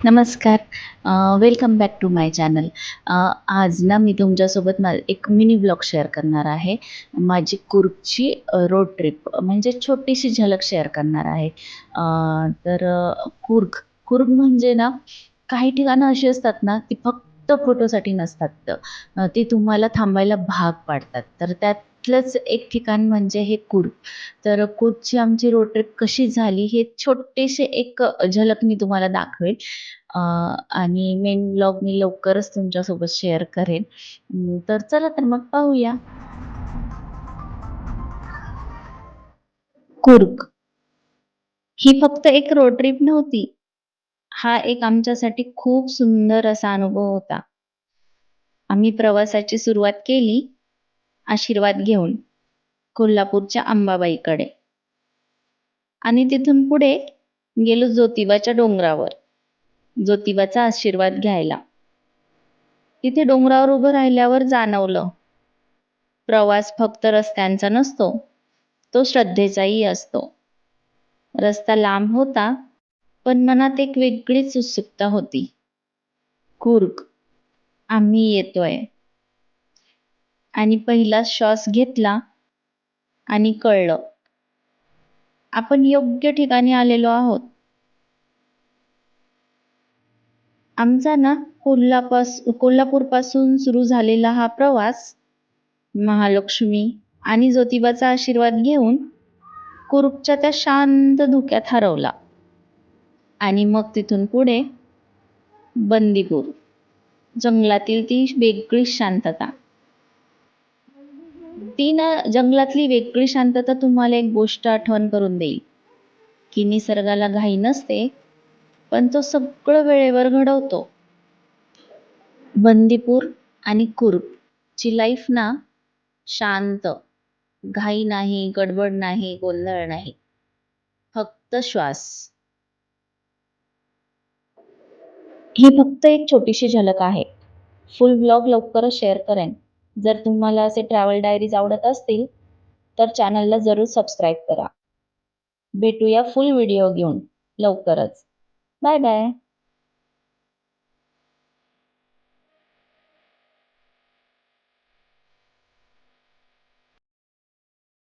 नमस्कार. Welcome back to my channel. आज ना मी तुमच्यासोबत एक मिनी ब्लॉग शेअर करणार आहे. माझी कुर्गची रोड ट्रिप म्हणजे छोटीशी झलक शेअर करणार आहे. कुर्ग म्हणजे ना काही ठिकाणं अशी असतात ना, ती फक्त फोटोसाठी नसतात. ती तुम्हाला थांबायला भाग पाडतात. तर त्यातलंच एक ठिकाण म्हणजे हे कुर्ग. तर कुर्गची आमची रोड ट्रिप कशी झाली हे छोटेसे एक झलक मी तुम्हाला दाखवेल. अ, आणि मेन ब्लॉग मी लवकरच तुमच्यासोबत शेअर करेन. तर चला तर मग पाहूया. कुर्ग ही फक्त एक रोड ट्रिप नव्हती. हा एक आमच्यासाठी खूप सुंदर असा अनुभव होता. आम्ही प्रवासाची सुरुवात केली आशीर्वाद घेऊन कोल्हापूरच्या अंबाबाईकडे आणि तिथून पुढे गेलो ज्योतिबाच्या डोंगरावर ज्योतिबाचा आशीर्वाद घ्यायला. तिथे डोंगरावर उभं राहिल्यावर जाणवलं प्रवास फक्त रस्त्यांचा नसतो, तो श्रद्धेचाही असतो. रस्ता लांब होता, पण मनात एक वेगळीच उत्सुकता होती. कुर्ग, आम्ही येतोय. आणि पहिला श्वास घेतला आणि कळलं, आपण योग्य ठिकाणी आलेलो आहोत. आमचा ना कोल्हापूरपासून सुरू झालेला हा प्रवास महालक्ष्मी आणि ज्योतिबाचा आशीर्वाद घेऊन कुर्गच्या त्या शांत धुक्यात हरवला. आणि मग तिथून पुढे बंदीपूर, जंगलातील ती वेगळी शांतता. ती ना जंगलातली वेगळी शांतता तुम्हाला एक गोष्ट आठवण करून देईल, की निसर्गाला घाई नसते, पण तो सगळं वेळेवर घडवतो. बंदीपूर आणि कुर्ग ची लाईफ ना शांत, घाई नाही, गडबड नाही, गोंधळ नाही. फक्त श्वास. ही फक्त एक छोटीशी झलक आहे. फुल ब्लॉग लवकरच शेअर करेन. जर तुम्हाला असे ट्रॅव्हल डायरीज आवडत असतील, तर चॅनलला जरूर सबस्क्राईब करा. भेटूया फुल व्हिडिओ घेऊन लवकरच. Bye bye.